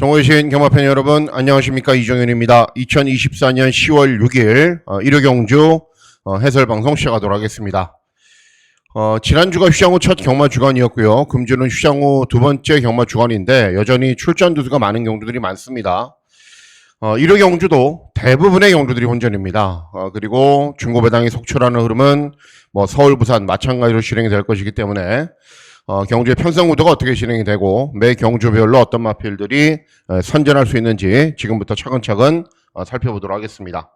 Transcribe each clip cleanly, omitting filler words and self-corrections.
정호신 경마팬 여러분 안녕하십니까, 이종현입니다. 2024년 10월 6일 일요경주 해설방송 시작하도록 하겠습니다. 지난주가 휴장 후 첫 경마 주간이었고요. 금주는 휴장 후 두 번째 경마 주간인데 여전히 출전 두수가 많은 경주들이 많습니다. 일요경주도 대부분의 경주들이 혼전입니다. 그리고 중고배당이 속출하는 흐름은 서울, 부산 마찬가지로 진행이 될 것이기 때문에 경주의 편성 구도가 어떻게 진행이 되고 매 경주별로 어떤 마필들이 선전할 수 있는지 지금부터 차근차근 살펴보도록 하겠습니다.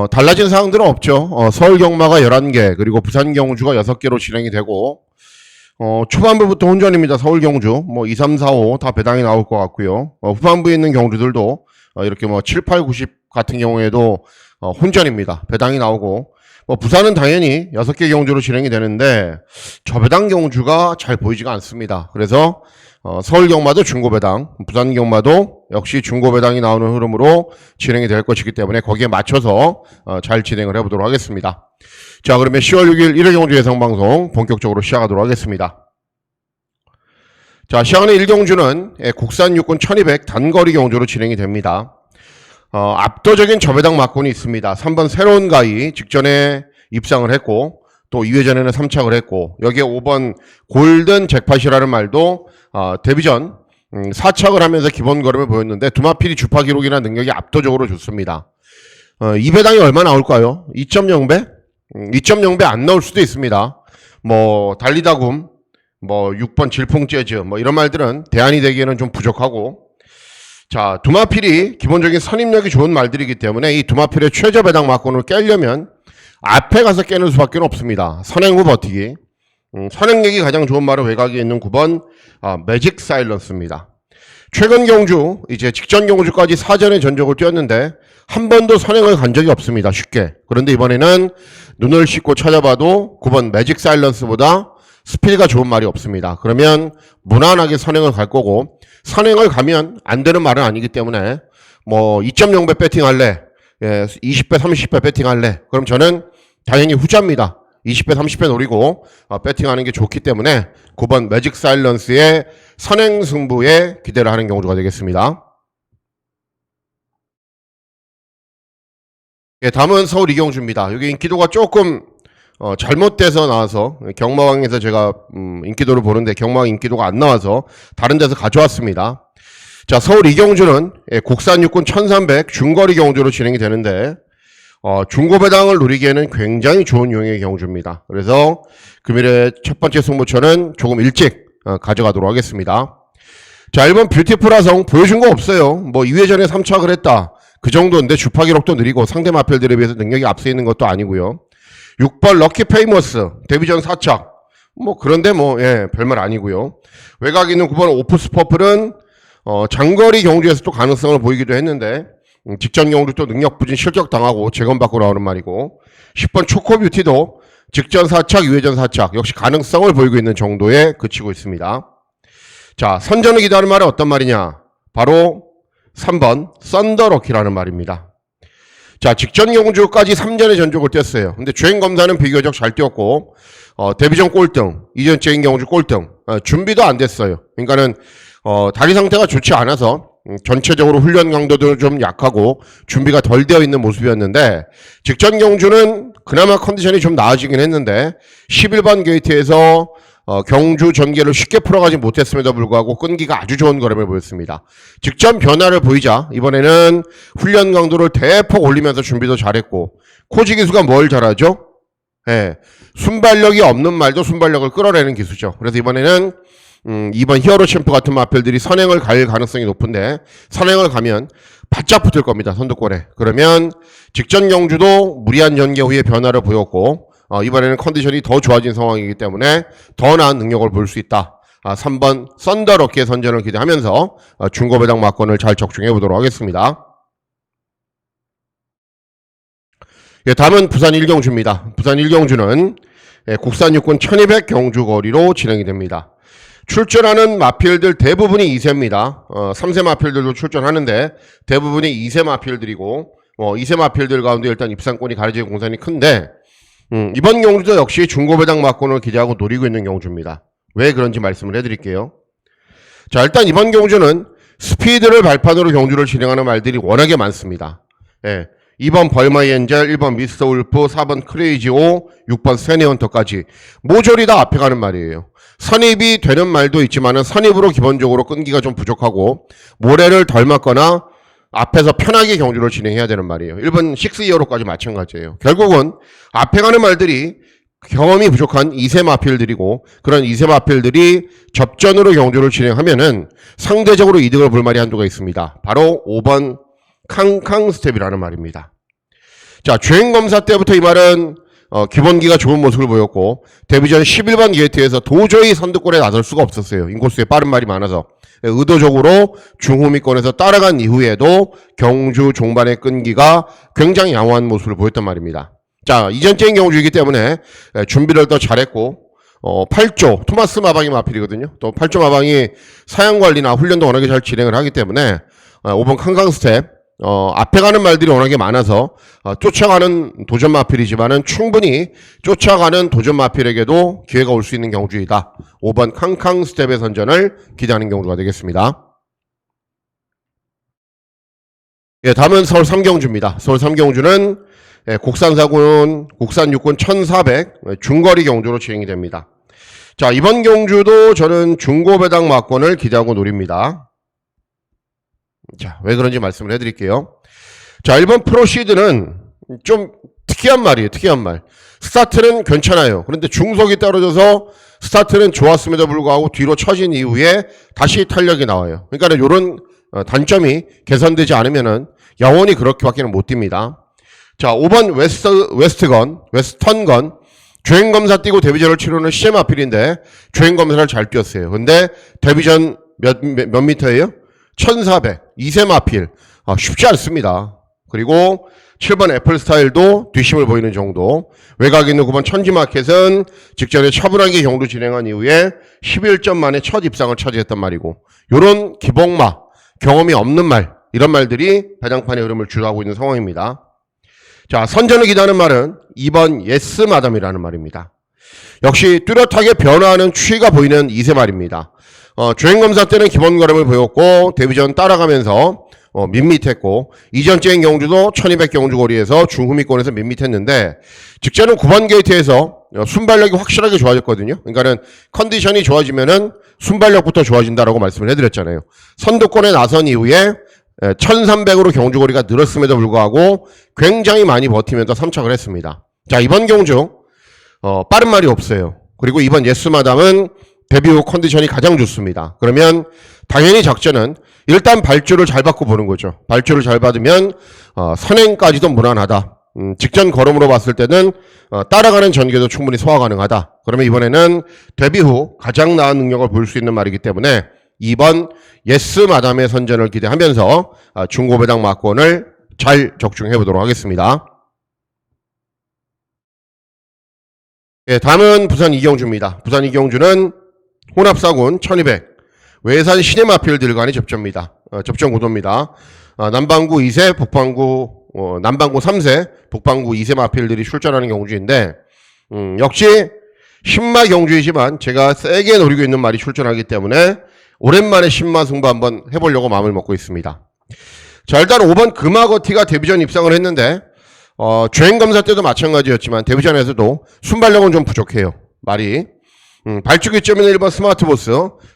달라진 사항들은 없죠. 서울 경마가 11개 그리고 부산 경주가 6개로 진행이 되고 초반부부터 혼전입니다. 서울 경주 2, 3, 4, 5 다 배당이 나올 것 같고요. 후반부에 있는 경주들도 이렇게 7, 8, 90 같은 경우에도 혼전입니다. 배당이 나오고 부산은 당연히 6개 경주로 진행이 되는데 저배당 경주가 잘 보이지가 않습니다. 그래서 서울 경마도 중고배당, 부산 경마도 역시 중고배당이 나오는 흐름으로 진행이 될 것이기 때문에 거기에 맞춰서 잘 진행을 해보도록 하겠습니다. 자, 그러면 10월 6일 1회 경주 예상방송 본격적으로 시작하도록 하겠습니다. 자, 시작하는 1경주는 국산 육군 1200 단거리 경주로 진행이 됩니다. 압도적인 저배당 막군이 있습니다. 3번 새로운 가이 직전에 입상을 했고 또 2회전에는 3착을 했고 여기에 5번 골든 잭팟이라는 말도 데뷔전 4착을 하면서 기본 걸음을 보였는데 두마필이 주파 기록이나 능력이 압도적으로 좋습니다. 이 배당이 얼마 나올까요? 2.0배? 2.0배 안 나올 수도 있습니다. 달리다굼 6번 질풍재즈 이런 말들은 대안이 되기에는 좀 부족하고, 자, 두마필이 기본적인 선임력이 좋은 말들이기 때문에 이 두마필의 최저 배당 막군을 깨려면 앞에 가서 깨는 수밖에 없습니다. 선행 후 버티기. 선행력이 가장 좋은 말은 외곽에 있는 9번 매직 사일런스입니다. 최근 경주, 이제 직전 경주까지 사전에 전적을 뛰었는데 한 번도 선행을 간 적이 없습니다. 쉽게. 그런데 이번에는 눈을 씻고 찾아봐도 9번 매직 사일런스보다 스피드가 좋은 말이 없습니다. 그러면 무난하게 선행을 갈 거고, 선행을 가면 안 되는 말은 아니기 때문에 2.0배 배팅할래, 20배 30배 배팅할래, 그럼 저는 당연히 후자입니다. 20배 30배 노리고 배팅하는 게 좋기 때문에 9번 매직 사일런스의 선행 승부에 기대를 하는 경주가 되겠습니다. 다음은 서울 이경주입니다. 여기 인기도가 조금 잘못돼서 나와서 경마왕에서 제가 인기도를 보는데 경마왕 인기도가 안 나와서 다른 데서 가져왔습니다. 자, 서울 이경주는 국산 육군 1300 중거리 경주로 진행이 되는데 중고배당을 노리기에는 굉장히 좋은 유형의 경주입니다. 그래서 금일의 첫 번째 승부처는 조금 일찍 가져가도록 하겠습니다. 자, 1번 뷰티풀아성 보여준 거 없어요. 2회전에 3착을 했다, 그 정도인데 주파 기록도 느리고 상대 마필들에 비해서 능력이 앞서 있는 것도 아니고요. 6번 럭키 페이머스 데뷔전 4착 그런데 별말 아니고요. 외곽에 있는 9번 오프스 퍼플은 장거리 경주에서 또 가능성을 보이기도 했는데 직전 경주 또 능력 부진 실격 당하고 재검받고 나오는 말이고, 10번 초코뷰티도 직전 4착 2회전 4착 역시 가능성을 보이고 있는 정도에 그치고 있습니다. 자, 선전을 기대하는 말은 어떤 말이냐, 바로 3번 썬더럭키라는 말입니다. 자, 직전 경주까지 3전의 전적을 뛰었어요. 근데 주행검사는 비교적 잘 뛰었고 데뷔전 꼴등, 이전적인 경주 꼴등, 준비도 안 됐어요. 그러니까는 다리 상태가 좋지 않아서 전체적으로 훈련 강도도 좀 약하고 준비가 덜 되어 있는 모습이었는데 직전 경주는 그나마 컨디션이 좀 나아지긴 했는데 11번 게이트에서 경주 전개를 쉽게 풀어가지 못했음에도 불구하고 끈기가 아주 좋은 걸음을 보였습니다. 직전 변화를 보이자 이번에는 훈련 강도를 대폭 올리면서 준비도 잘했고, 코지 기수가 뭘 잘하죠? 순발력이 없는 말도 순발력을 끌어내는 기수죠. 그래서 이번에는 2번 히어로 챔프 같은 마필들이 선행을 갈 가능성이 높은데 선행을 가면 바짝 붙을 겁니다. 선두골에. 그러면 직전 경주도 무리한 전개 후에 변화를 보였고 이번에는 컨디션이 더 좋아진 상황이기 때문에 더 나은 능력을 볼 수 있다. 3번 썬더럭키의 선전을 기대하면서 중고배당 막권을 잘 적중해 보도록 하겠습니다. 다음은 부산 1경주입니다. 부산 1경주는 국산 육군 1200 경주거리로 진행이 됩니다. 출전하는 마필들 대부분이 2세입니다. 3세 마필들도 출전하는데 대부분이 2세 마필들이고 2세 마필들 가운데 일단 입상권이 가려질 공산이 큰데 이번 경주도 역시 중고배당 막권을 기대하고 노리고 있는 경주입니다. 왜 그런지 말씀을 해드릴게요. 자, 일단 이번 경주는 스피드를 발판으로 경주를 진행하는 말들이 워낙에 많습니다. 예. 2번 벌마이 엔젤, 1번 미스터 울프, 4번 크레이지 오, 6번 세네헌터까지 모조리 다 앞에 가는 말이에요. 선입이 되는 말도 있지만은 선입으로 기본적으로 끈기가 좀 부족하고 모래를 덜 맞거나 앞에서 편하게 경주를 진행해야 되는 말이에요. 1번 6이어로까지 마찬가지예요. 결국은 앞에 가는 말들이 경험이 부족한 2세 마필들이고 그런 2세 마필들이 접전으로 경주를 진행하면은 상대적으로 이득을 볼 말이 한두가 있습니다. 바로 5번 캉캉 스텝이라는 말입니다. 자, 주행검사 때부터 이 말은 기본기가 좋은 모습을 보였고 데뷔전 11번 게이트에서 도저히 선두골에 나설 수가 없었어요. 인코스에 빠른 말이 많아서 의도적으로 중후미권에서 따라간 이후에도 경주 종반의 끈기가 굉장히 양호한 모습을 보였단 말입니다. 자, 이전적인 경주이기 때문에 준비를 더 잘했고 8조 토마스 마방이 마필이거든요. 또 8조 마방이 사양관리나 훈련도 워낙에 잘 진행을 하기 때문에 5번 캉캉 스텝 앞에 가는 말들이 워낙에 많아서 쫓아가는 도전 마필이지만은 충분히 쫓아가는 도전 마필에게도 기회가 올 수 있는 경주이다. 5번 캉캉 스텝의 선전을 기대하는 경주가 되겠습니다. 예, 다음은 서울 3경주입니다. 서울 3경주는 국산사군, 국산육군 1400 중거리 경주로 진행이 됩니다. 자, 이번 경주도 저는 중고배당 막권을 기대하고 노립니다. 자, 왜 그런지 말씀을 해드릴게요. 자, 1번 프로시드는 좀 특이한 말이에요. 특이한 말. 스타트는 괜찮아요. 그런데 중속이 떨어져서 스타트는 좋았음에도 불구하고 뒤로 처진 이후에 다시 탄력이 나와요. 그러니까 이런 단점이 개선되지 않으면은 영원히 그렇게밖에는 못 뜁니다. 자, 5번 웨스턴건 주행검사 뛰고 데뷔전을 치르는 시제 마필인데 주행검사를 잘 뛰었어요. 근데 데뷔전 몇 미터예요? 1400 2세 마필 쉽지 않습니다. 그리고 7번 애플스타일도 뒷심을 보이는 정도. 외곽에 있는 9번 천지마켓은 직전에 차분하게 경주 진행한 이후에 11점 만에 첫 입상을 차지했단 말이고 요런 기복마, 경험이 없는 말 이런 말들이 배당판의 흐름을 주도하고 있는 상황입니다. 자, 선전을 기대하는 말은 2번 예스 마담이라는 말입니다. 역시 뚜렷하게 변화하는 추이가 보이는 2세 말입니다. 주행검사 때는 기본 걸음을 보였고 데뷔전 따라가면서 밋밋했고 이전적인 경주도 1200 경주거리에서 중후미권에서 밋밋했는데 직전은 9번 게이트에서 순발력이 확실하게 좋아졌거든요. 그러니까는 컨디션이 좋아지면은 순발력부터 좋아진다라고 말씀을 해드렸잖아요. 선두권에 나선 이후에 1300으로 경주거리가 늘었음에도 불구하고 굉장히 많이 버티면서 3착을 했습니다. 자, 이번 경주 빠른 말이 없어요. 그리고 이번 예스마담은 데뷔 후 컨디션이 가장 좋습니다. 그러면 당연히 작전은 일단 발주를 잘 받고 보는 거죠. 발주를 잘 받으면 선행까지도 무난하다. 직전 걸음으로 봤을 때는 따라가는 전개도 충분히 소화 가능하다. 그러면 이번에는 데뷔 후 가장 나은 능력을 보일 수 있는 말이기 때문에 2번 예스 마담의 선전을 기대하면서 중고배당 막권을 잘 적중해 보도록 하겠습니다. 예, 다음은 부산 이경주입니다. 부산 이경주는 혼합사군 1200 외산 시내마필들 간의 접전입니다. 접전 구도입니다. 남방구 2세, 북방구 남방구 3세, 북방구 2세 마필들이 출전하는 경주인데 역시 신마 경주이지만 제가 세게 노리고 있는 말이 출전하기 때문에 오랜만에 신마 승부 한번 해보려고 마음을 먹고 있습니다. 자, 일단 5번 금화거티가 데뷔전 입상을 했는데 주행검사 때도 마찬가지였지만 데뷔전에서도 순발력은 좀 부족해요. 말이 발주기점에는 1번 스마트보스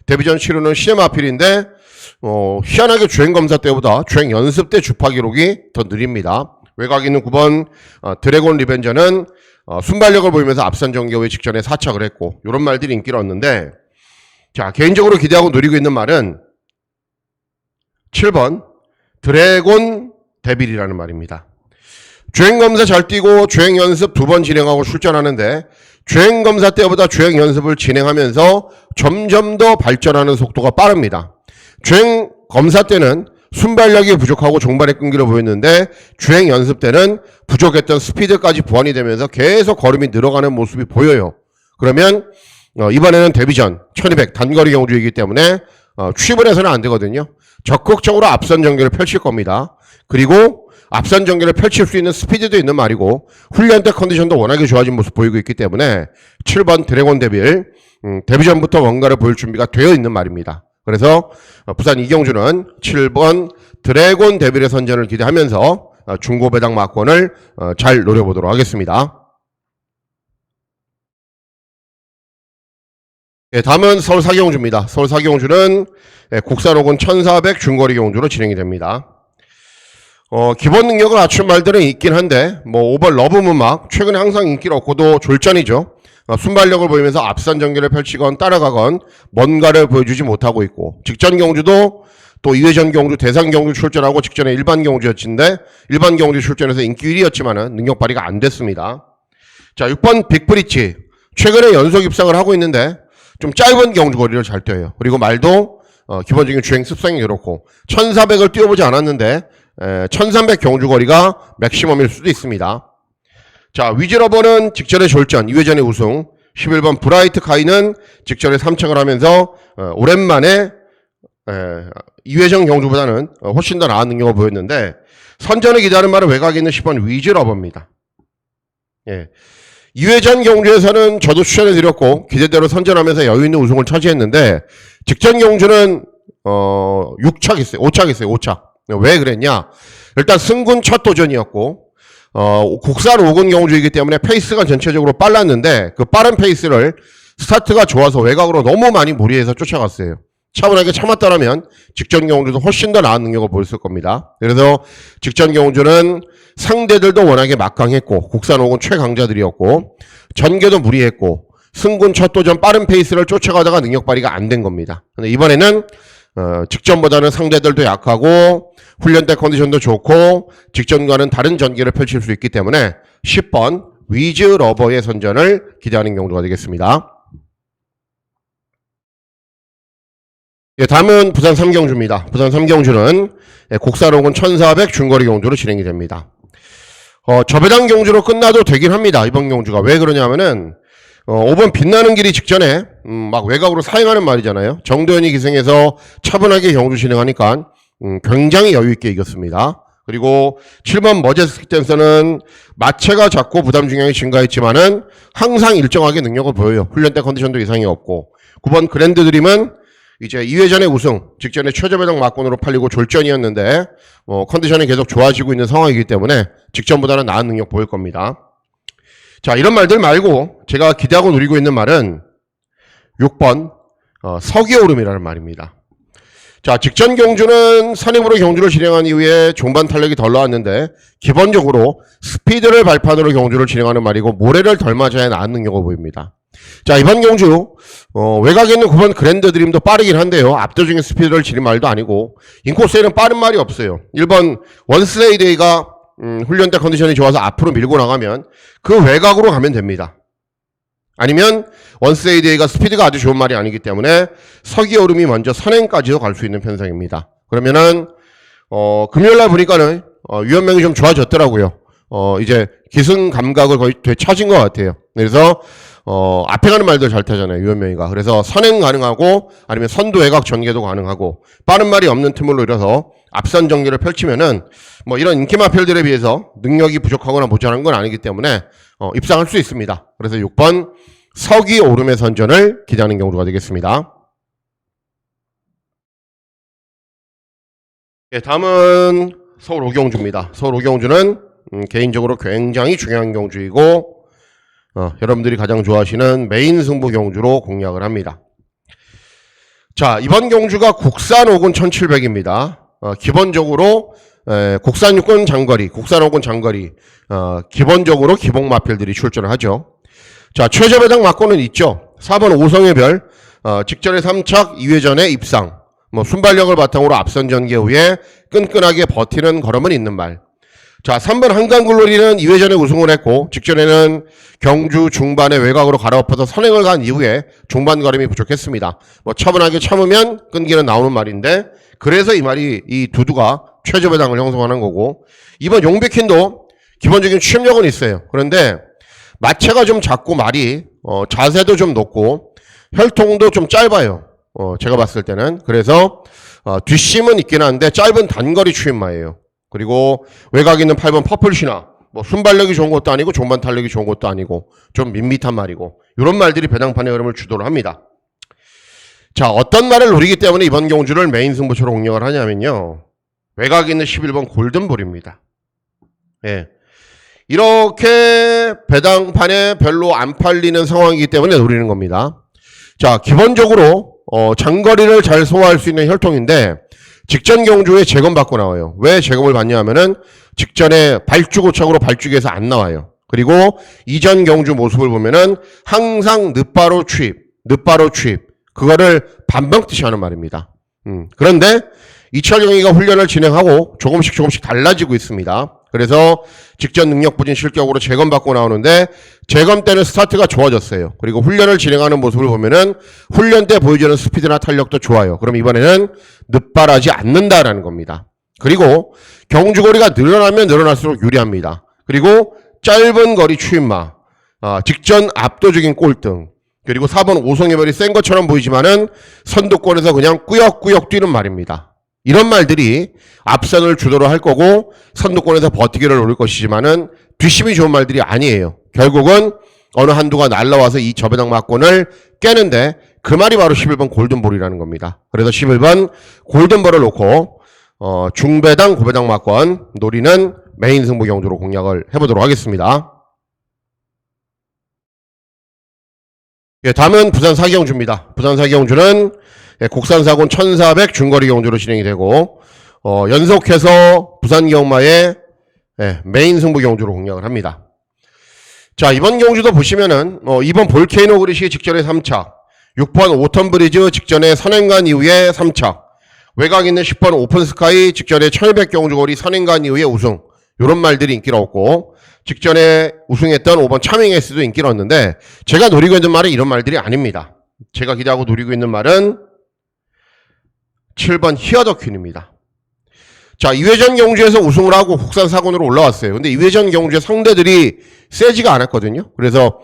데뷔전 치르는 시제마필인데 희한하게 주행검사 때보다 주행 연습 때 주파 기록이 더 느립니다. 외곽에 있는 9번 드래곤 리벤저는 순발력을 보이면서 앞선 전개후에 직전에 4착을 했고 이런 말들이 인기를 얻는데 자, 개인적으로 기대하고 노리고 있는 말은 7번 드래곤 데빌이라는 말입니다. 주행검사 잘 뛰고 주행연습 2번 진행하고 출전하는데 주행검사 때보다 주행연습을 진행하면서 점점 더 발전하는 속도가 빠릅니다. 주행검사 때는 순발력이 부족하고 종반의 끈기를 보였는데 주행연습 때는 부족했던 스피드까지 보완이 되면서 계속 걸음이 늘어가는 모습이 보여요. 그러면 이번에는 데뷔전 1200 단거리 경주이기 때문에 취입을 해서는 안 되거든요. 적극적으로 앞선 전개를 펼칠 겁니다. 그리고 앞선 전개를 펼칠 수 있는 스피드도 있는 말이고 훈련 때 컨디션도 워낙에 좋아진 모습 보이고 있기 때문에 7번 드래곤 데빌 데뷔전부터 뭔가를 보일 준비가 되어 있는 말입니다. 그래서 부산 이경주는 7번 드래곤 데빌의 선전을 기대하면서 중고 배당 막권을 잘 노려보도록 하겠습니다. 예, 다음은 서울 사경주입니다. 서울 사경주는 국산 혹은 1400 중거리 경주로 진행이 됩니다. 기본 능력을 갖춘 말들은 있긴 한데 오벌 러브문막 최근에 항상 인기를 얻고도 졸전이죠. 순발력을 보이면서 앞선 전개를 펼치건 따라가건 뭔가를 보여주지 못하고 있고, 직전 경주도 또 2회전 경주 대상 경주 출전하고 직전에 일반 경주였는데 일반 경주 출전에서 인기 1위였지만은 능력 발휘가 안 됐습니다. 자, 6번 빅브릿지 최근에 연속 입상을 하고 있는데 좀 짧은 경주 거리를 잘 뛰어요. 그리고 말도 기본적인 주행 습성이 그렇고 1400을 뛰어보지 않았는데 1300 경주 거리가 맥시멈일 수도 있습니다. 자, 위즈러버는 직전에 졸전, 2회전에 우승, 11번 브라이트 카이는 직전에 3착을 하면서 오랜만에 2회전 경주보다는 훨씬 더 나은 능력을 보였는데, 선전을 기다리는 말은 외곽에 있는 10번 위즈러버입니다. 예. 2회전 경주에서는 저도 추천해드렸고 기대대로 선전하면서 여유있는 우승을 차지했는데, 직전 경주는 6착 있어요. 5착 있어요. 5착. 왜 그랬냐? 일단 승군 첫 도전이었고 국산 5군 경주이기 때문에 페이스가 전체적으로 빨랐는데 그 빠른 페이스를 스타트가 좋아서 외곽으로 너무 많이 무리해서 쫓아갔어요. 차분하게 참았다면 직전 경주도 훨씬 더 나은 능력을 보였을 겁니다. 그래서 직전 경주는 상대들도 워낙에 막강했고 국산 5군 최강자들이었고 전개도 무리했고 승군 첫 도전 빠른 페이스를 쫓아가다가 능력 발휘가 안 된 겁니다. 근데 이번에는 직전보다는 상대들도 약하고 훈련대 컨디션도 좋고 직전과는 다른 전개를 펼칠 수 있기 때문에 10번 위즈 러버의 선전을 기대하는 경주가 되겠습니다. 예, 다음은 부산 3경주입니다. 부산 3경주는 국산 혹은 1400 중거리 경주로 진행이 됩니다. 저배당 경주로 끝나도 되긴 합니다. 이번 경주가. 왜 그러냐면은 5번 빛나는 길이 직전에 막 외곽으로 사행하는 말이잖아요. 정도현이 기승해서 차분하게 경주 진행하니까 굉장히 여유있게 이겼습니다. 그리고 7번 머제스틱 댄서는 마체가 작고 부담 중량이 증가했지만은 항상 일정하게 능력을 보여요. 훈련 때 컨디션도 이상이 없고, 9번 그랜드 드림은 이제 2회전의 우승, 직전에 최저배당 막권으로 팔리고 졸전이었는데 컨디션이 계속 좋아지고 있는 상황이기 때문에 직전보다는 나은 능력 보일 겁니다. 자, 이런 말들 말고 제가 기대하고 누리고 있는 말은 6번 서기오름이라는 말입니다. 자, 직전 경주는 선입으로 경주를 진행한 이후에 종반 탄력이 덜 나왔는데 기본적으로 스피드를 발판으로 경주를 진행하는 말이고 모래를 덜 맞아야 나은 능력을 보입니다. 자, 이번 경주 외곽에 있는 9번 그랜드 드림도 빠르긴 한데요. 압도적인 스피드를 지닌 말도 아니고 인코스에는 빠른 말이 없어요. 1번 원스레이데이가 훈련 때 컨디션이 좋아서 앞으로 밀고 나가면 그 외곽으로 가면 됩니다. 아니면 원스레이데이가 스피드가 아주 좋은 말이 아니기 때문에 서기오름이 먼저 선행까지도 갈 수 있는 편성입니다. 그러면은 금요일날 보니까는 유연명이 좀 좋아졌더라고요. 이제 기승 감각을 거의 되찾은 것 같아요. 그래서 앞에 가는 말들 잘 타잖아요, 유연명이가. 그래서 선행 가능하고 아니면 선두 외곽 전개도 가능하고 빠른 말이 없는 틈을 노려서 앞선 전개를 펼치면은 이런 인기마필들에 비해서 능력이 부족하거나 모자란 건 아니기 때문에 입상할 수 있습니다. 그래서 6번 서기오름의 선전을 기대하는 경우가 되겠습니다. 예, 다음은 서울 오경주입니다. 서울 오경주는 개인적으로 굉장히 중요한 경주이고 여러분들이 가장 좋아하시는 메인 승부 경주로 공략을 합니다. 자, 이번 경주가 국산 5군 1700입니다. 기본적으로 국산 6군 장거리, 국산 5군 장거리 기본적으로 기복 마필들이 출전을 하죠. 자, 최저배당 막고는 있죠. 4번 오성의 별 직전에 3착 2회전에 입상, 순발력을 바탕으로 앞선 전개 후에 끈끈하게 버티는 걸음은 있는 말. 자, 3번 한강글로리는 2회전에 우승을 했고 직전에는 경주 중반에 외곽으로 갈아엎어서 선행을 간 이후에 중반 걸음이 부족했습니다. 차분하게 참으면 끈기는 나오는 말인데, 그래서 이 말이 이 두두가 최저배당을 형성하는 거고, 이번 용백킨도 기본적인 취업력은 있어요. 그런데 마체가 좀 작고 말이 자세도 좀 높고 혈통도 좀 짧아요. 제가 봤을 때는. 그래서 뒷심은 있긴 한데 짧은 단거리 추임마예요. 그리고 외곽에 있는 8번 퍼플시나 순발력이 좋은 것도 아니고 종반 탄력이 좋은 것도 아니고 좀 밋밋한 말이고, 이런 말들이 배당판의 흐름을 주도를 합니다. 자, 어떤 말을 노리기 때문에 이번 경주를 메인 승부처로 공략을 하냐면요. 외곽에 있는 11번 골든볼입니다. 예. 이렇게 배당판에 별로 안 팔리는 상황이기 때문에 노리는 겁니다. 자, 기본적으로 장거리를 잘 소화할 수 있는 혈통인데 직전 경주에 재검 받고 나와요. 왜 재검을 받냐 하면은 직전에 발주고착으로 발주기에서 안 나와요. 그리고 이전 경주 모습을 보면은 항상 늦바로 취입, 그거를 반복듯이 하는 말입니다. 그런데 이철경이가 훈련을 진행하고 조금씩 달라지고 있습니다. 그래서 직전 능력 부진 실격으로 재검 받고 나오는데 재검 때는 스타트가 좋아졌어요. 그리고 훈련을 진행하는 모습을 보면은 훈련 때 보여주는 스피드나 탄력도 좋아요. 그럼 이번에는 늦발하지 않는다라는 겁니다. 그리고 경주거리가 늘어나면 늘어날수록 유리합니다. 그리고 짧은 거리 추임마, 직전 압도적인 꼴등, 그리고 4번 오송해별이 센 것처럼 보이지만은 선두권에서 그냥 꾸역꾸역 뛰는 말입니다. 이런 말들이 앞선을 주도로 할 거고 선두권에서 버티기를 노릴 것이지만은 뒷심이 좋은 말들이 아니에요. 결국은 어느 한두가 날라와서 이 저배당 막권을 깨는데 그 말이 바로 11번 골든볼이라는 겁니다. 그래서 11번 골든볼을 놓고 중배당 고배당 막권 노리는 메인 승부 경주로 공략을 해보도록 하겠습니다. 예, 다음은 부산 사기경주입니다. 부산 사기경주는 국산사군 1400 중거리 경주로 진행이 되고 연속해서 부산 경마의 메인 승부 경주로 공략을 합니다. 자, 이번 경주도 보시면은 이번 볼케이노 그리시 직전에 3차, 6번 5턴 브리즈 직전에 선행간 이후에 3차, 외곽 있는 10번 오픈스카이 직전에 1200 경주거리 선행간 이후에 우승, 이런 말들이 인기를 얻고 직전에 우승했던 5번 차밍에스도 인기를 얻는데 제가 노리고 있는 말은 이런 말들이 아닙니다. 제가 기대하고 노리고 있는 말은 7번 히어더퀸입니다. 자, 2회전 경주에서 우승을 하고 국산 사군으로 올라왔어요. 근데 2회전 경주의 상대들이 세지가 않았거든요. 그래서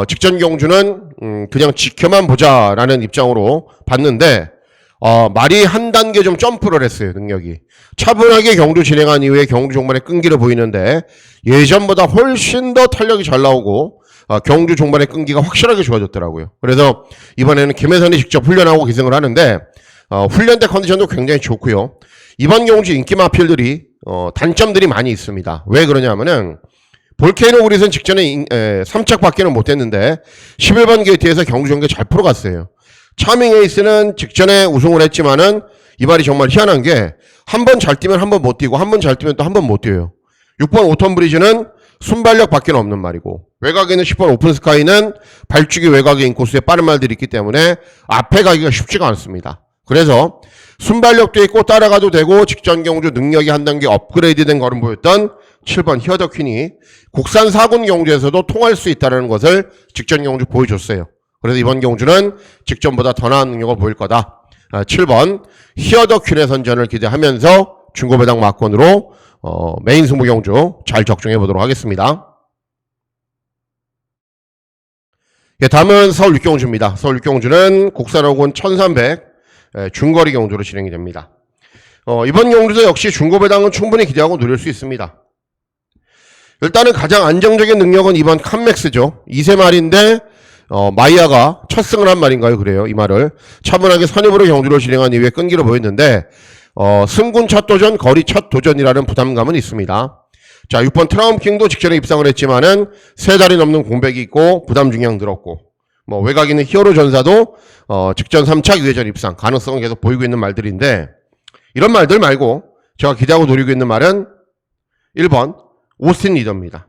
직전 경주는 그냥 지켜만 보자라는 입장으로 봤는데 말이 한 단계 좀 점프를 했어요. 능력이 차분하게 경주 진행한 이후에 경주 종반에 끈기를 보이는데 예전보다 훨씬 더 탄력이 잘 나오고 경주 종반의 끈기가 확실하게 좋아졌더라고요. 그래서 이번에는 김혜선이 직접 훈련하고 기승을 하는데 훈련 때 컨디션도 굉장히 좋고요. 이번 경주 인기 마필들이 단점들이 많이 있습니다. 왜 그러냐면은 볼케이노 그릿은 직전에 3착밖에는 못했는데 11번 게이트에서 경주 경기 잘 풀어갔어요. 차밍 에이스는 직전에 우승을 했지만은 이 말이 정말 희한한 게 한 번 잘 뛰면 한 번 못 뛰고 한 번 잘 뛰면 또 한 번 못 뛰어요. 6번 5턴 브리즈는 순발력 밖에 없는 말이고 외곽에 있는 10번 오픈스카이는 발주기 외곽의 인코스에 빠른 말들이 있기 때문에 앞에 가기가 쉽지가 않습니다. 그래서 순발력도 있고 따라가도 되고 직전 경주 능력이 한 단계 업그레이드된 걸음 보였던 7번 히어더퀸이 국산 사군 경주에서도 통할 수 있다는 것을 직전 경주 보여줬어요. 그래서 이번 경주는 직전보다 더 나은 능력을 보일 거다. 7번 히어더퀸의 선전을 기대하면서 중고배당 막권으로 메인 승부 경주 잘 적중해 보도록 하겠습니다. 예, 다음은 서울 육경주입니다. 서울 육경주는 국산호군 1300 중거리 경주로 진행이 됩니다. 이번 경주도 역시 중고배당은 충분히 기대하고 누릴 수 있습니다. 일단은 가장 안정적인 능력은 이번 칸맥스죠. 2세 말인데 마이아가 첫 승을 한 말인가요? 그래요. 이 말을 차분하게 선입으로 경주를 진행한 이후에 끈기를 보였는데 승군 첫 도전, 거리 첫 도전이라는 부담감은 있습니다. 자, 6번 트라움킹도 직전에 입상을 했지만은 3달이 넘는 공백이 있고 부담 중량 늘었고 외곽 있는 히어로 전사도 직전 3차 2회전 입상 가능성은 계속 보이고 있는 말들인데 이런 말들 말고 제가 기대하고 노리고 있는 말은 1번 오스틴 리더입니다.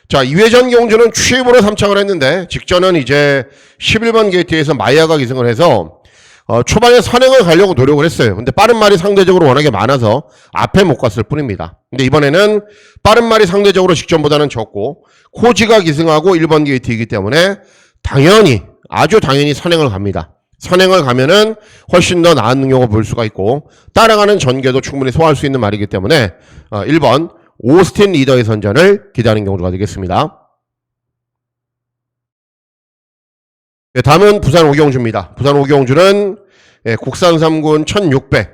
자, 2회전 경주는 취입으로 3착을 했는데 직전은 이제 11번 게이트에서 마이아가 기승을 해서 초반에 선행을 가려고 노력을 했어요. 근데 빠른 말이 상대적으로 워낙에 많아서 앞에 못 갔을 뿐입니다. 근데 이번에는 빠른 말이 상대적으로 직전보다는 적고 코지가 기승하고 1번 게이트이기 때문에 당연히 아주 당연히 선행을 갑니다. 선행을 가면은 훨씬 더 나은 능력을 볼 수가 있고 따라가는 전개도 충분히 소화할 수 있는 말이기 때문에 1번 오스틴 리더의 선전을 기대하는 경우가 되겠습니다. 네, 다음은 부산 오경주입니다. 부산 오경주는 국산 3군 1600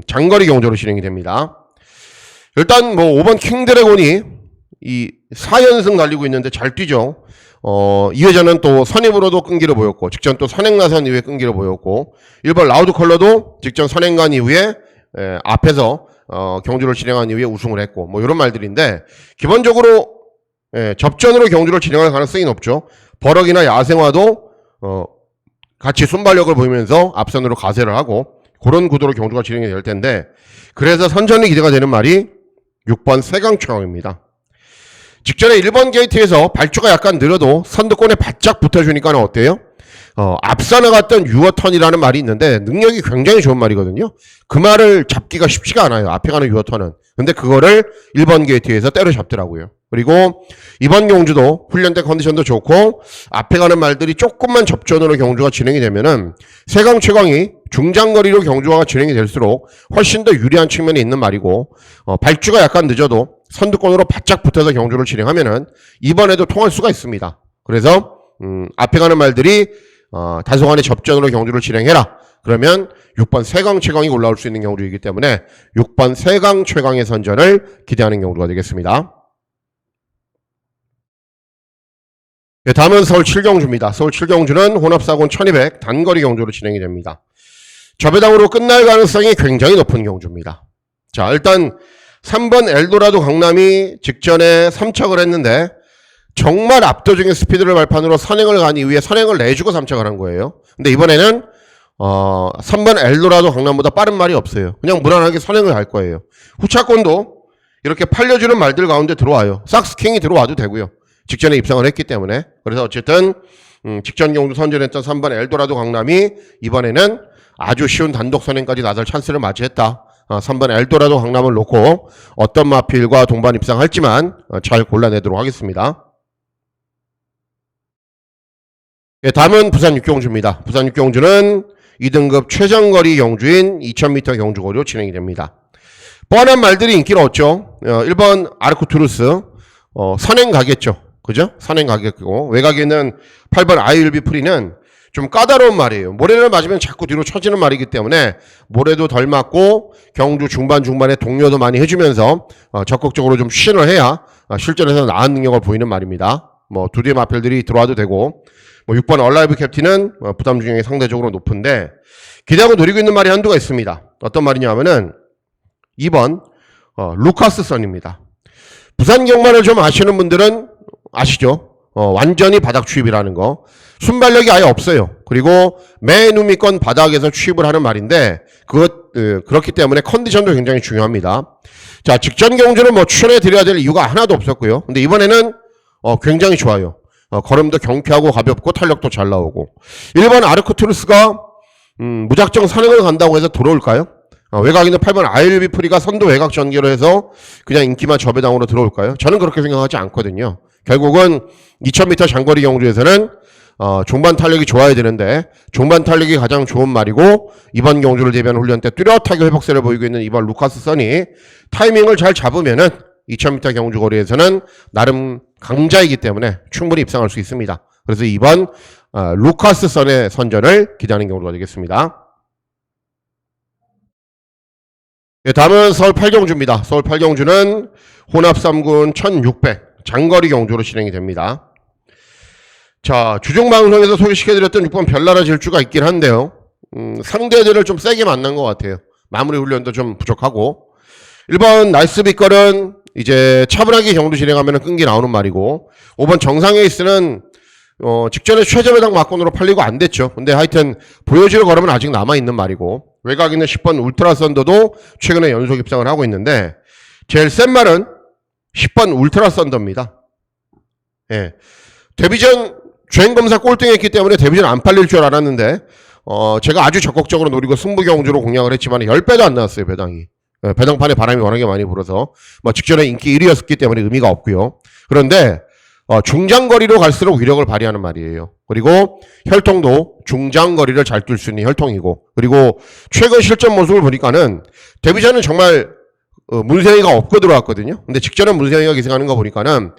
장거리 경주로 진행이 됩니다. 일단 5번 킹드래곤이 이 4연승 달리고 있는데 잘 뛰죠. 이회전은 또 선입으로도 끈기를 보였고, 직전 또 선행 나선 이후에 끈기를 보였고, 1번 라우드 컬러도 직전 선행간 이후에 앞에서 경주를 진행한 이후에 우승을 했고, 뭐 이런 말들인데, 기본적으로 접전으로 경주를 진행할 가능성이 높죠. 버럭이나 야생화도 같이 순발력을 보이면서 앞선으로 가세를 하고, 그런 구도로 경주가 진행이 될 텐데, 그래서 선전이 기대가 되는 말이 6번 세강최강입니다. 직전에 1번 게이트에서 발주가 약간 느려도 선두권에 바짝 붙어주니까 어때요? 앞서 나갔던 유어턴이라는 말이 있는데 능력이 굉장히 좋은 말이거든요. 그 말을 잡기가 쉽지가 않아요. 앞에 가는 유어턴은. 근데 그거를 1번 게이트에서 때려잡더라고요. 그리고 이번 경주도 훈련 때 컨디션도 좋고 앞에 가는 말들이 조금만 접전으로 경주가 진행이 되면은 세강 최강이 중장거리로 경주가 진행이 될수록 훨씬 더 유리한 측면이 있는 말이고 발주가 약간 늦어도 선두권으로 바짝 붙어서 경주를 진행하면은 이번에도 통할 수가 있습니다. 그래서 앞에 가는 말들이 다소간의 접전으로 경주를 진행해라. 그러면 6번 세강 최강이 올라올 수 있는 경주이기 때문에 6번 세강 최강의 선전을 기대하는 경주가 되겠습니다. 네, 다음은 서울 7경주입니다. 서울 7경주는 혼합사곤 1200 단거리 경주로 진행이 됩니다. 저배당으로 끝날 가능성이 굉장히 높은 경주입니다. 자, 일단 3번 엘도라도 강남이 직전에 3착을 했는데 정말 압도적인 스피드를 발판으로 선행을 간 이후에 선행을 내주고 3착을 한 거예요. 근데 이번에는 3번 엘도라도 강남보다 빠른 말이 없어요. 그냥 무난하게 선행을 할 거예요. 후차권도 이렇게 팔려주는 말들 가운데 들어와요. 삭스킹이 들어와도 되고요. 직전에 입상을 했기 때문에. 그래서 어쨌든 직전 경주 선전했던 3번 엘도라도 강남이 이번에는 아주 쉬운 단독 선행까지 나설 찬스를 맞이했다. 3번 엘도라도 강남을 놓고 어떤 마필과 동반 입상할지만 잘 골라내도록 하겠습니다. 예, 다음은 부산 6경주입니다. 부산 6경주는 2등급 최장거리 경주인 2000m 경주거리로 진행이 됩니다. 뻔한 말들이 인기를 얻죠. 1번 아르쿠투루스 선행 가겠죠. 그죠? 선행 가겠고 외곽에 있는 8번 아이율비 프리는 좀 까다로운 말이에요. 모래를 맞으면 자꾸 뒤로 처지는 말이기 때문에 모래도 덜 맞고 경주 중반에 동료도 많이 해주면서 적극적으로 좀 추진을 해야 실전에서 나은 능력을 보이는 말입니다. 뭐 두 뒤의 마필들이 들어와도 되고 뭐 6번 얼라이브 캡틴은 부담 중량이 상대적으로 높은데 기대하고 노리고 있는 말이 한두가 있습니다. 어떤 말이냐면은 2번 루카스 선입니다. 부산 경마를 좀 아시는 분들은 아시죠? 완전히 바닥 추입이라는 거. 순발력이 아예 없어요. 그리고 맨 우미권 바닥에서 추입을 하는 말인데 그렇기 때문에 컨디션도 굉장히 중요합니다. 자, 직전 경주는 뭐 추천해 드려야 될 이유가 하나도 없었고요. 근데 이번에는 굉장히 좋아요. 걸음도 경쾌하고 가볍고 탄력도 잘 나오고. 1번 아르쿠투루스가 무작정 선행을 간다고 해서 들어올까요? 외곽 있는 8번 아일비 프리가 선도 외곽 전개로 해서 그냥 인기만 저배당으로 들어올까요? 저는 그렇게 생각하지 않거든요. 결국은 2000m 장거리 경주에서는 종반 탄력이 좋아야 되는데 종반 탄력이 가장 좋은 말이고 이번 경주를 대비한 훈련 때 뚜렷하게 회복세를 보이고 있는 이번 루카스 선이 타이밍을 잘 잡으면은 2000m 경주거리에서는 나름 강자이기 때문에 충분히 입상할 수 있습니다. 그래서 이번 루카스 선의 선전을 기대하는 경우가 되겠습니다. 네, 다음은 서울 8경주입니다. 서울 8경주는 혼합 3군 1600 장거리 경주로 진행이 됩니다. 자, 주중방송에서 소개시켜드렸던 6번 별나라 질주가 있긴 한데요. 상대들을 좀 세게 만난 것 같아요. 마무리 훈련도 좀 부족하고 1번 나이스 빅걸은 이제 차분하게 경주 진행하면 끈기 나오는 말이고 5번 정상에이스는 직전에 최저배당 막권으로 팔리고 안 됐죠. 근데 하여튼 보여줄 걸음은 아직 남아있는 말이고 외곽 있는 10번 울트라 썬더도 최근에 연속 입상을 하고 있는데 제일 센 말은 10번 울트라 썬더입니다. 예. 데뷔전 주행검사 꼴등했기 때문에 데뷔전 안 팔릴 줄 알았는데 제가 아주 적극적으로 노리고 승부 경주로 공략을 했지만 10배도 안 나왔어요. 배당이. 예, 배당판에 바람이 워낙에 많이 불어서 뭐 직전에 인기 1위였기 때문에 의미가 없고요. 그런데 중장거리로 갈수록 위력을 발휘하는 말이에요. 그리고 혈통도 중장거리를 잘 뛸 수 있는 혈통이고 그리고 최근 실전 모습을 보니까는 데뷔전은 정말 문세희가 업고 들어왔거든요. 근데 직전에 문세희가 기승하는 거 보니까는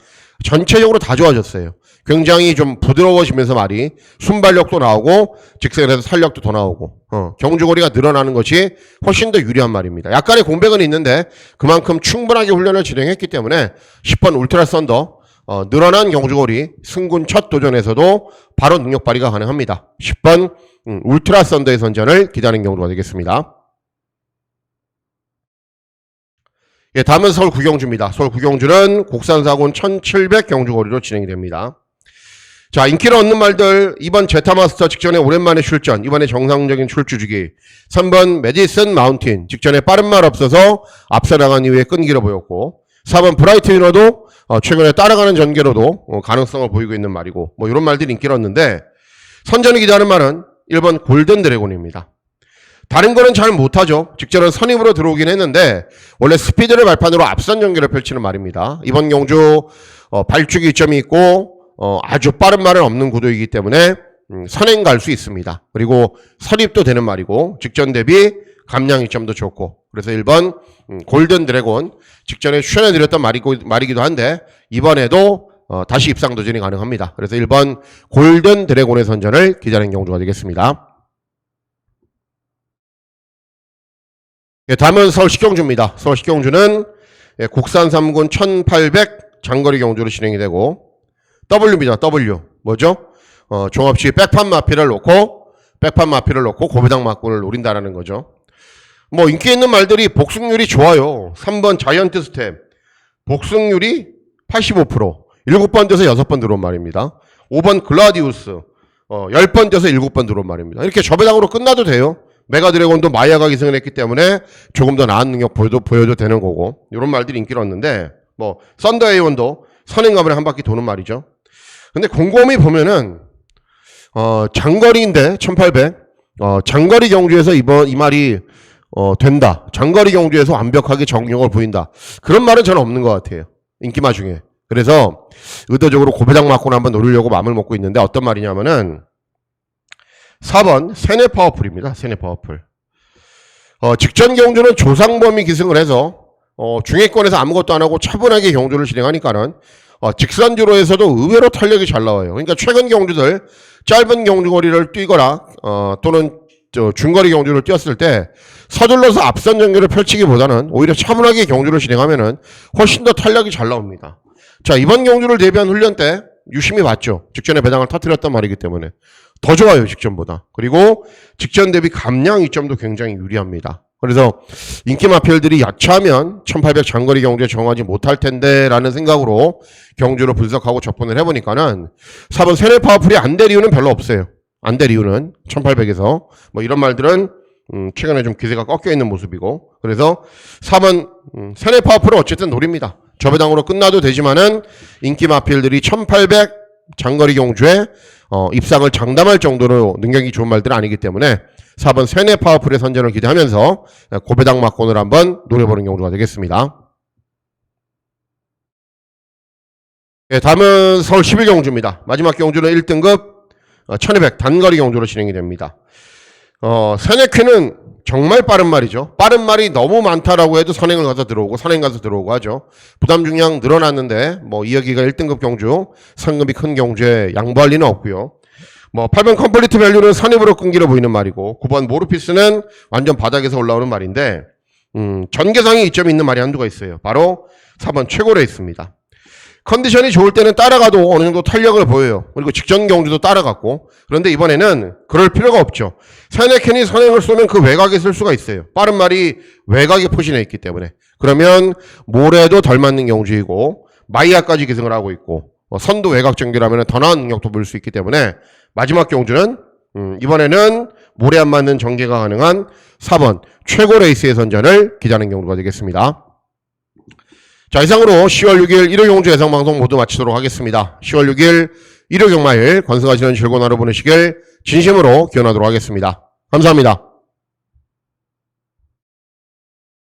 전체적으로 다 좋아졌어요. 굉장히 좀 부드러워지면서 말이 순발력도 나오고 직선에서 탄력도 더 나오고 경주거리가 늘어나는 것이 훨씬 더 유리한 말입니다. 약간의 공백은 있는데 그만큼 충분하게 훈련을 진행했기 때문에 10번 울트라 썬더 늘어난 경주거리 승군 첫 도전에서도 바로 능력 발휘가 가능합니다. 10번 울트라 썬더의 선전을 기다리는 경주가 되겠습니다. 예, 다음은 서울 구경주입니다. 서울 구경주는 국산사군 1700 경주거리로 진행이 됩니다. 자, 인기를 얻는 말들, 2번 제타마스터 직전에 오랜만에 출전, 이번에 정상적인 출주주기. 3번 메디슨 마운틴, 직전에 빠른 말 없어서 앞서 나간 이후에 끈기를 보였고, 4번 브라이트 위너도 최근에 따라가는 전개로도 가능성을 보이고 있는 말이고, 뭐 이런 말들이 인기를 얻는데, 선전을 기대하는 말은 1번 골든 드래곤입니다. 다른 거는 잘 못하죠. 직전은 선입으로 들어오긴 했는데 원래 스피드를 발판으로 앞선 전개를 펼치는 말입니다. 이번 경주 발주기 이점이 있고 아주 빠른 말은 없는 구도이기 때문에 선행 갈 수 있습니다. 그리고 선입도 되는 말이고 직전 대비 감량 이점도 좋고 그래서 1번 골든 드래곤 직전에 추천해드렸던 말이기도 한데 이번에도 다시 입상 도전이 가능합니다. 그래서 1번 골든 드래곤의 선전을 기다리는 경주가 되겠습니다. 예, 다음은 서울 식경주입니다. 서울 식경주는 국산 3군 1800 장거리 경주로 진행이 되고 W입니다. W. 뭐죠? 종합시 백판 마피를 놓고 고배당 막군을 노린다라는 거죠. 뭐 인기 있는 말들이 복승률이 좋아요. 3번 자이언트 스텝. 복승률이 85%. 7번 돼서 6번 들어온 말입니다. 5번 글라디우스. 10번 돼서 7번 들어온 말입니다. 이렇게 저배당으로 끝나도 돼요. 메가드래곤도 마이아가 기승을 했기 때문에 조금 더 나은 능력 보여도 되는 거고 이런 말들이 인기를 얻는데 뭐 썬더 A1도 선행감을 한 바퀴 도는 말이죠. 근데 곰곰이 보면은 장거리인데 1800 장거리 경주에서 이 말이 된다. 장거리 경주에서 완벽하게 정력을 보인다. 그런 말은 저는 없는 것 같아요. 인기마 중에. 그래서 의도적으로 고배당 맞고는 한번 노리려고 마음을 먹고 있는데 어떤 말이냐면은 4번 세네 파워풀입니다. 세네 파워풀. 직전 경주는 조상범이 기승을 해서 중위권에서 아무것도 안 하고 차분하게 경주를 진행하니까는 직선주로에서도 의외로 탄력이 잘 나와요. 그러니까 최근 경주들 짧은 경주거리를 뛰거나 또는 중거리 경주를 뛰었을 때 서둘러서 앞선 전개를 펼치기보다는 오히려 차분하게 경주를 진행하면은 훨씬 더 탄력이 잘 나옵니다. 자, 이번 경주를 대비한 훈련 때 유심히 봤죠. 직전에 배당을 터뜨렸단 말이기 때문에 더 좋아요. 직전보다. 그리고 직전 대비 감량 이점도 굉장히 유리합니다. 그래서 인기 마필들이 야차하면 1800 장거리 경주에 정하지 못할 텐데 라는 생각으로 경주를 분석하고 접근을 해보니까는 4번 세네 파워풀이 안 될 이유는 별로 없어요. 안 될 이유는 1800에서 뭐 이런 말들은 최근에 좀 기세가 꺾여 있는 모습이고 그래서 4번 세네 파워풀은 어쨌든 노립니다. 저배당으로 끝나도 되지만은 인기 마필들이 1800 장거리 경주에 입상을 장담할 정도로 능력이 좋은 말들은 아니기 때문에 4번 세네 파워풀의 선전을 기대하면서 고배당 막권을 한번 노려보는 경주가 되겠습니다. 네, 다음은 서울 11경주입니다. 마지막 경주는 1등급 1200 단거리 경주로 진행이 됩니다. 세네퀴는 정말 빠른 말이죠. 빠른 말이 너무 많다라고 해도 선행을 가서 들어오고 선행 가서 들어오고 하죠. 부담 중량 늘어났는데 뭐 이여기가 1등급 경주 상금이 큰 경주에 양보할 리는 없고요. 뭐 8번 컴플리트 밸류는 선입으로 끈기로 보이는 말이고 9번 모르피스는 완전 바닥에서 올라오는 말인데 전개상에 이점이 있는 말이 한두가 있어요. 바로 4번 최고레이스입니다. 컨디션이 좋을 때는 따라가도 어느 정도 탄력을 보여요. 그리고 직전 경주도 따라갔고 그런데 이번에는 그럴 필요가 없죠. 세네캔이 선행을 쏘면 그 외곽에 쓸 수가 있어요. 빠른 말이 외곽에 포진해 있기 때문에 그러면 모래도 덜 맞는 경주이고 마이아까지 기승을 하고 있고 선도 외곽 전개라면 더 나은 능력도 보일 수 있기 때문에 마지막 경주는 이번에는 모래 안 맞는 전개가 가능한 4번 최고레이스의 선전을 기다리는 경주가 되겠습니다. 자, 이상으로 10월 6일 1호 경주 예상방송 모두 마치도록 하겠습니다. 10월 6일 1호 경마일 건승하시는 즐거운 하루 보내시길 진심으로 기원하도록 하겠습니다. 감사합니다.